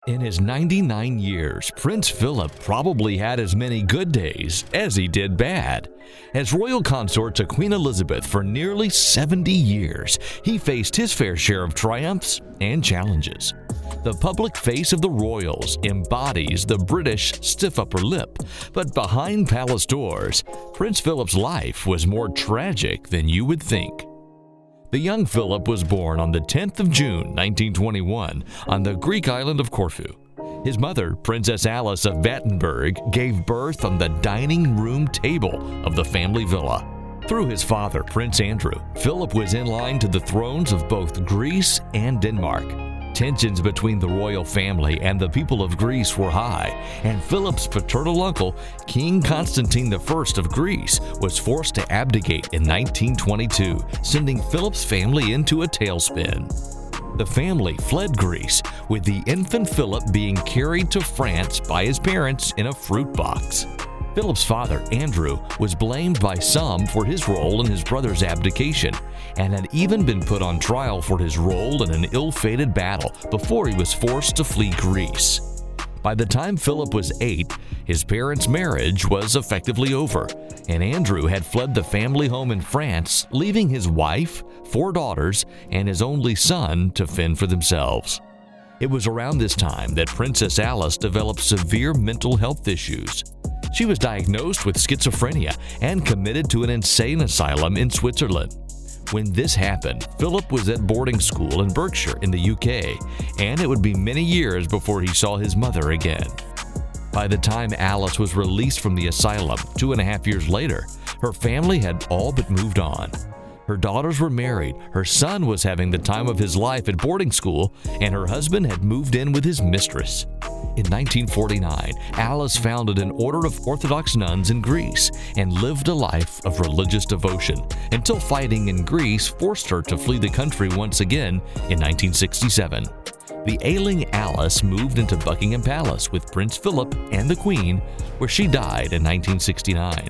In his 99 years, Prince Philip probably had as many good days as he did bad. As royal consort to Queen Elizabeth for nearly 70 years, he faced his fair share of triumphs and challenges. The public face of the royals embodies the British stiff upper lip, but behind palace doors, Prince Philip's life was more tragic than you would think. The young Philip was born on the 10th of June, 1921, on the Greek island of Corfu. His mother, Princess Alice of Battenberg, gave birth on the dining room table of the family villa. Through his father, Prince Andrew, Philip was in line to the thrones of both Greece and Denmark. Tensions between the royal family and the people of Greece were high, and Philip's paternal uncle, King Constantine I of Greece, was forced to abdicate in 1922, sending Philip's family into a tailspin. The family fled Greece, with the infant Philip being carried to France by his parents in a fruit box. Philip's father, Andrew, was blamed by some for his role in his brother's abdication, and had even been put on trial for his role in an ill-fated battle before he was forced to flee Greece. By the time Philip was 8, his parents' marriage was effectively over, and Andrew had fled the family home in France, leaving his wife, 4 daughters, and his only son to fend for themselves. It was around this time that Princess Alice developed severe mental health issues. She was diagnosed with schizophrenia and committed to an insane asylum in Switzerland. When this happened, Philip was at boarding school in Berkshire in the UK, and it would be many years before he saw his mother again. By the time Alice was released from the asylum 2.5 years later, her family had all but moved on. Her daughters were married, her son was having the time of his life at boarding school, and her husband had moved in with his mistress. In 1949, Alice founded an order of Orthodox nuns in Greece and lived a life of religious devotion until fighting in Greece forced her to flee the country once again in 1967. The ailing Alice moved into Buckingham Palace with Prince Philip and the Queen, where she died in 1969.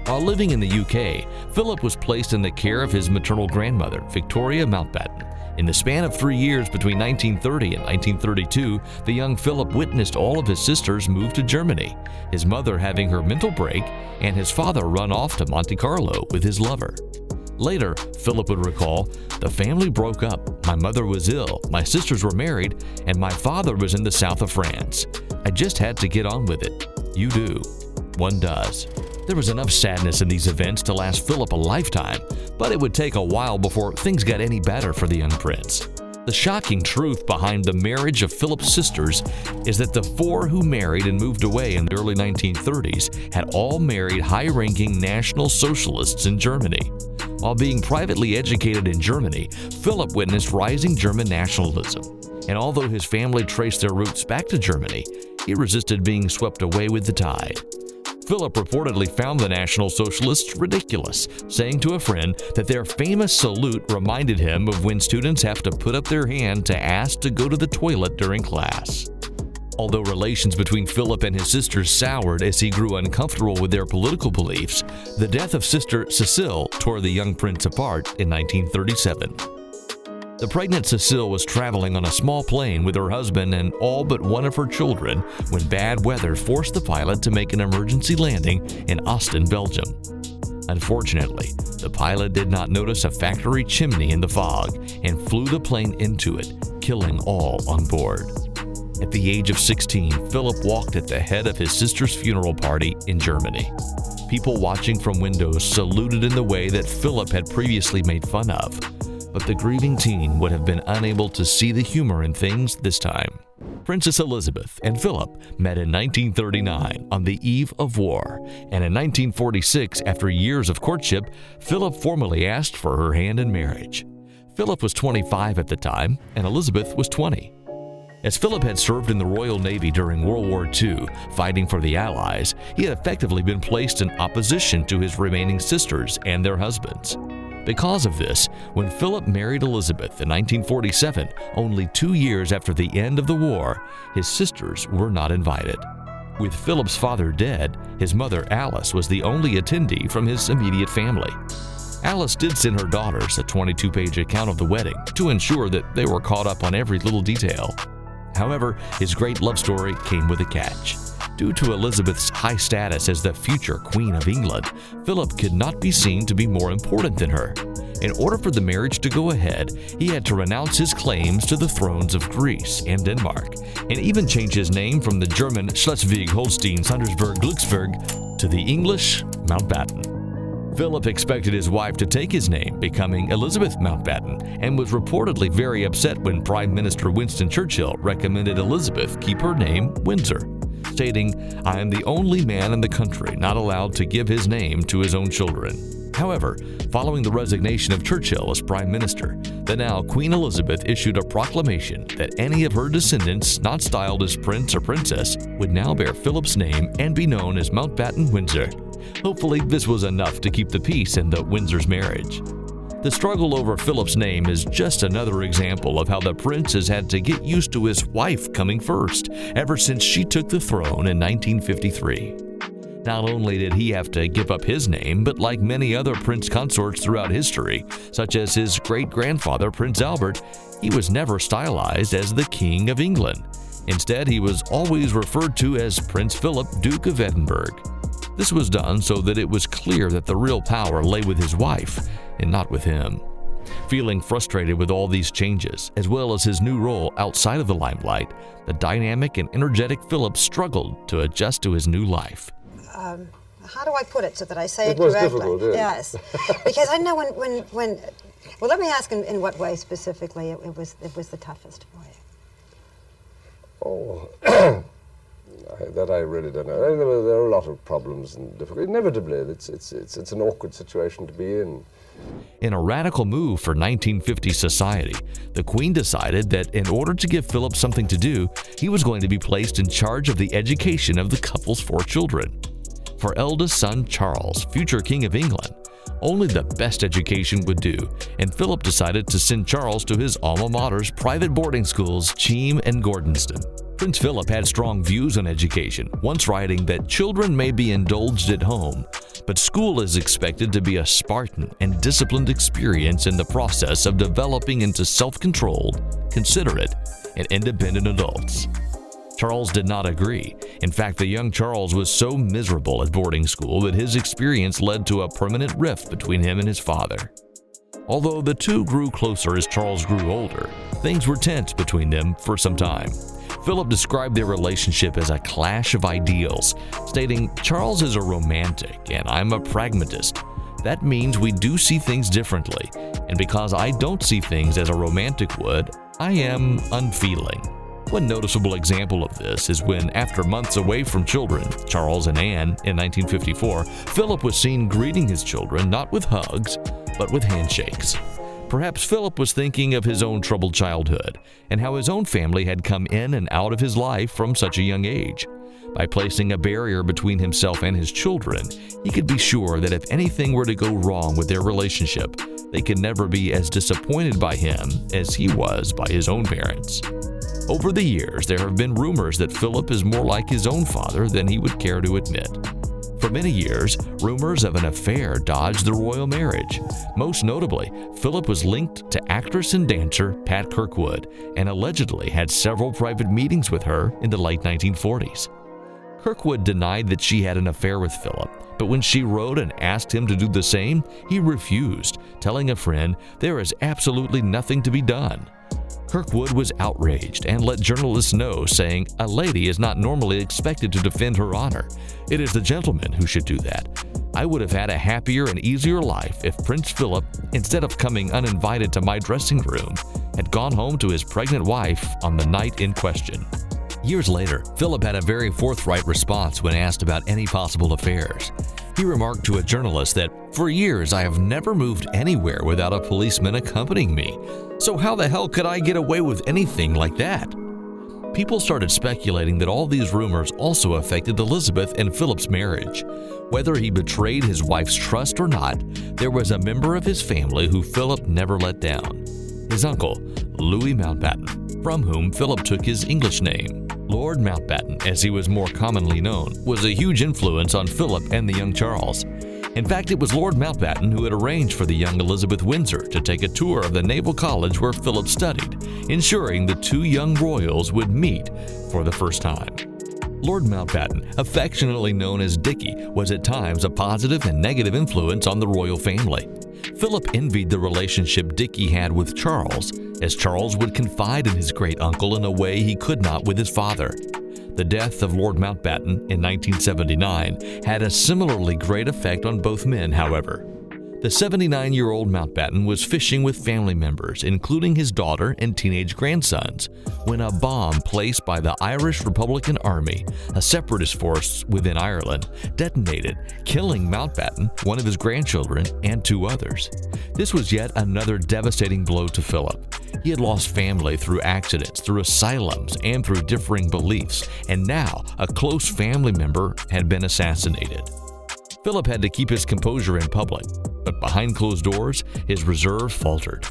While living in the UK, Philip was placed in the care of his maternal grandmother, Victoria Mountbatten. In the span of 3 years between 1930 and 1932, the young Philip witnessed all of his sisters move to Germany, his mother having her mental break and his father run off to Monte Carlo with his lover. Later, Philip would recall, "The family broke up, my mother was ill, my sisters were married, and my father was in the south of France. I just had to get on with it. You do. One does." There was enough sadness in these events to last Philip a lifetime, but it would take a while before things got any better for the young prince. The shocking truth behind the marriage of Philip's sisters is that the 4 who married and moved away in the early 1930s had all married high-ranking National Socialists in Germany. While being privately educated in Germany, Philip witnessed rising German nationalism, and although his family traced their roots back to Germany, he resisted being swept away with the tide. Philip reportedly found the National Socialists ridiculous, saying to a friend that their famous salute reminded him of when students have to put up their hand to ask to go to the toilet during class. Although relations between Philip and his sisters soured as he grew uncomfortable with their political beliefs, the death of sister Cecile tore the young prince apart in 1937. The pregnant Cecile was traveling on a small plane with her husband and all but one of her children when bad weather forced the pilot to make an emergency landing in Ostend, Belgium. Unfortunately, the pilot did not notice a factory chimney in the fog and flew the plane into it, killing all on board. At the age of 16, Philip walked at the head of his sister's funeral party in Germany. People watching from windows saluted in the way that Philip had previously made fun of. But the grieving teen would have been unable to see the humor in things this time. Princess Elizabeth and Philip met in 1939 on the eve of war, and in 1946, after years of courtship, Philip formally asked for her hand in marriage. Philip was 25 at the time, and Elizabeth was 20. As Philip had served in the Royal Navy during World War II, fighting for the Allies, he had effectively been placed in opposition to his remaining sisters and their husbands. Because of this, when Philip married Elizabeth in 1947, only 2 years after the end of the war, his sisters were not invited. With Philip's father dead, his mother Alice was the only attendee from his immediate family. Alice did send her daughters a 22-page account of the wedding to ensure that they were caught up on every little detail. However, his great love story came with a catch. Due to Elizabeth's high status as the future Queen of England, Philip could not be seen to be more important than her. In order for the marriage to go ahead, he had to renounce his claims to the thrones of Greece and Denmark, and even change his name from the German Schleswig-Holstein-Sonderburg-Glücksburg to the English Mountbatten. Philip expected his wife to take his name, becoming Elizabeth Mountbatten, and was reportedly very upset when Prime Minister Winston Churchill recommended Elizabeth keep her name Windsor, stating, "I am the only man in the country not allowed to give his name to his own children." However, following the resignation of Churchill as Prime Minister, the now Queen Elizabeth issued a proclamation that any of her descendants not styled as prince or princess would now bear Philip's name and be known as Mountbatten Windsor. Hopefully, this was enough to keep the peace in the Windsor's marriage. The struggle over Philip's name is just another example of how the prince has had to get used to his wife coming first ever since she took the throne in 1953. Not only did he have to give up his name, but like many other prince consorts throughout history, such as his great-grandfather Prince Albert, he was never stylized as the King of England. Instead, he was always referred to as Prince Philip, Duke of Edinburgh. This was done so that it was clear that the real power lay with his wife and not with him. Feeling frustrated with all these changes, as well as his new role outside of the limelight, the dynamic and energetic Philip struggled to adjust to his new life. How do I put it so that I say it correctly? It was difficult, yes. Because I know when well, let me ask in what way specifically it was the toughest for you. Oh, that I really don't know. There are a lot of problems and difficulties. Inevitably, it's an awkward situation to be in. In a radical move for 1950 society, the Queen decided that in order to give Philip something to do, he was going to be placed in charge of the education of the couple's 4 children. For eldest son Charles, future King of England, only the best education would do, and Philip decided to send Charles to his alma mater's private boarding schools, Cheam and Gordonston. Prince Philip had strong views on education, once writing that children may be indulged at home, but school is expected to be a Spartan and disciplined experience in the process of developing into self-controlled, considerate, and independent adults. Charles did not agree. In fact, the young Charles was so miserable at boarding school that his experience led to a permanent rift between him and his father. Although the two grew closer as Charles grew older, things were tense between them for some time. Philip described their relationship as a clash of ideals, stating, "Charles is a romantic and I'm a pragmatist. That means we do see things differently, and because I don't see things as a romantic would, I am unfeeling." One noticeable example of this is when, after months away from children, Charles and Anne, in 1954, Philip was seen greeting his children not with hugs, but with handshakes. Perhaps Philip was thinking of his own troubled childhood and how his own family had come in and out of his life from such a young age. By placing a barrier between himself and his children, he could be sure that if anything were to go wrong with their relationship, they could never be as disappointed by him as he was by his own parents. Over the years, there have been rumors that Philip is more like his own father than he would care to admit. For many years, rumors of an affair dodged the royal marriage. Most notably, Philip was linked to actress and dancer Pat Kirkwood and allegedly had several private meetings with her in the late 1940s. Kirkwood denied that she had an affair with Philip, but when she wrote and asked him to do the same, he refused, telling a friend, "There is absolutely nothing to be done." Kirkwood was outraged and let journalists know, saying, "A lady is not normally expected to defend her honor. It is the gentleman who should do that. I would have had a happier and easier life if Prince Philip, instead of coming uninvited to my dressing room, had gone home to his pregnant wife on the night in question." Years later, Philip had a very forthright response when asked about any possible affairs. He remarked to a journalist that, "For years I have never moved anywhere without a policeman accompanying me. So how the hell could I get away with anything like that?" People started speculating that all these rumors also affected Elizabeth and Philip's marriage. Whether he betrayed his wife's trust or not, there was a member of his family who Philip never let down. His uncle, Louis Mountbatten, from whom Philip took his English name. Lord Mountbatten, as he was more commonly known, was a huge influence on Philip and the young Charles. In fact, it was Lord Mountbatten who had arranged for the young Elizabeth Windsor to take a tour of the Naval College where Philip studied, ensuring the two young royals would meet for the first time. Lord Mountbatten, affectionately known as Dickie, was at times a positive and negative influence on the royal family. Philip envied the relationship Dickie had with Charles, as Charles would confide in his great-uncle in a way he could not with his father. The death of Lord Mountbatten in 1979 had a similarly great effect on both men, however. The 79-year-old Mountbatten was fishing with family members, including his daughter and teenage grandsons, when a bomb placed by the Irish Republican Army, a separatist force within Ireland, detonated, killing Mountbatten, one of his grandchildren, and two others. This was yet another devastating blow to Philip. He had lost family through accidents, through asylums, and through differing beliefs, and now a close family member had been assassinated. Philip had to keep his composure in public, but behind closed doors, his reserve faltered.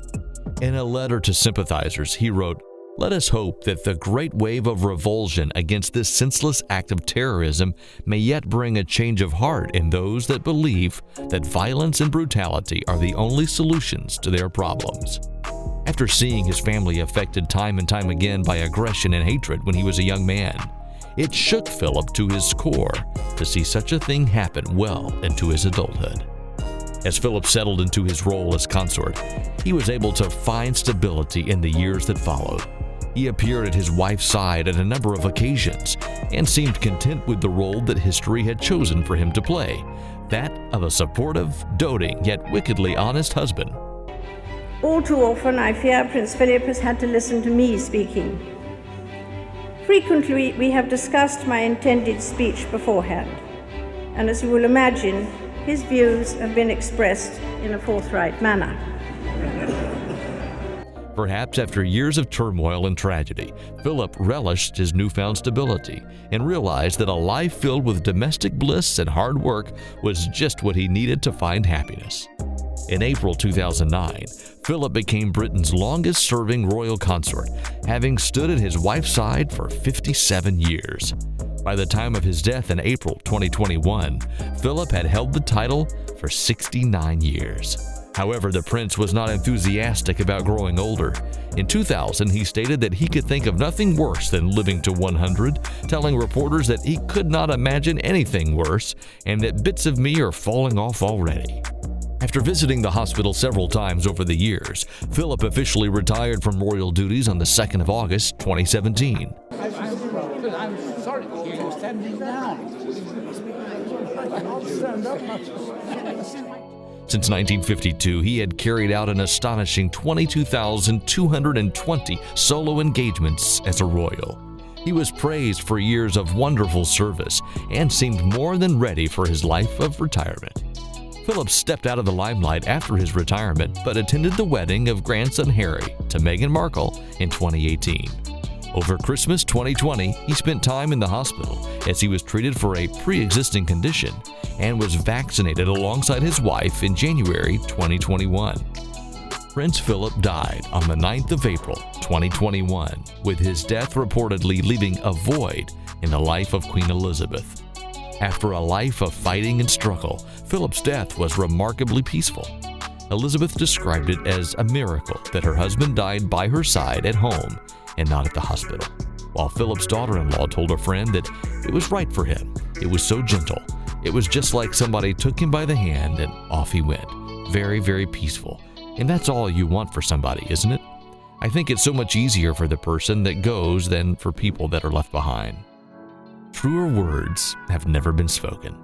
In a letter to sympathizers, he wrote, "Let us hope that the great wave of revulsion against this senseless act of terrorism may yet bring a change of heart in those that believe that violence and brutality are the only solutions to their problems." After seeing his family affected time and time again by aggression and hatred when he was a young man, it shook Philip to his core to see such a thing happen well into his adulthood. As Philip settled into his role as consort, he was able to find stability in the years that followed. He appeared at his wife's side at a number of occasions and seemed content with the role that history had chosen for him to play, that of a supportive, doting, yet wickedly honest husband. All too often, I fear Prince Philip has had to listen to me speaking. Frequently, we have discussed my intended speech beforehand, and as you will imagine, his views have been expressed in a forthright manner. Perhaps after years of turmoil and tragedy, Philip relished his newfound stability and realized that a life filled with domestic bliss and hard work was just what he needed to find happiness. In April 2009, Philip became Britain's longest-serving royal consort, having stood at his wife's side for 57 years. By the time of his death in April 2021, Philip had held the title for 69 years. However, the prince was not enthusiastic about growing older. In 2000, he stated that he could think of nothing worse than living to 100, telling reporters that he could not imagine anything worse and that bits of me are falling off already. After visiting the hospital several times over the years, Philip officially retired from royal duties on the 2nd of August, 2017. I'm sorry, you're standing down. I'll stand up. Since 1952, he had carried out an astonishing 22,220 solo engagements as a royal. He was praised for years of wonderful service and seemed more than ready for his life of retirement. Philip stepped out of the limelight after his retirement, but attended the wedding of grandson Harry to Meghan Markle in 2018. Over Christmas 2020, he spent time in the hospital as he was treated for a pre-existing condition and was vaccinated alongside his wife in January 2021. Prince Philip died on the 9th of April 2021, with his death reportedly leaving a void in the life of Queen Elizabeth. After a life of fighting and struggle, Philip's death was remarkably peaceful. Elizabeth described it as a miracle that her husband died by her side at home and not at the hospital, while Philip's daughter-in-law told a friend that it was right for him. It was so gentle. It was just like somebody took him by the hand and off he went. Very, very peaceful. And that's all you want for somebody, isn't it? I think it's so much easier for the person that goes than for people that are left behind. Truer words have never been spoken.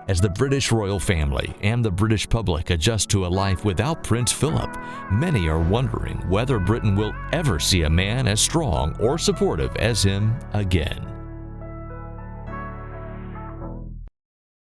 As the British royal family and the British public adjust to a life without Prince Philip, many are wondering whether Britain will ever see a man as strong or supportive as him again.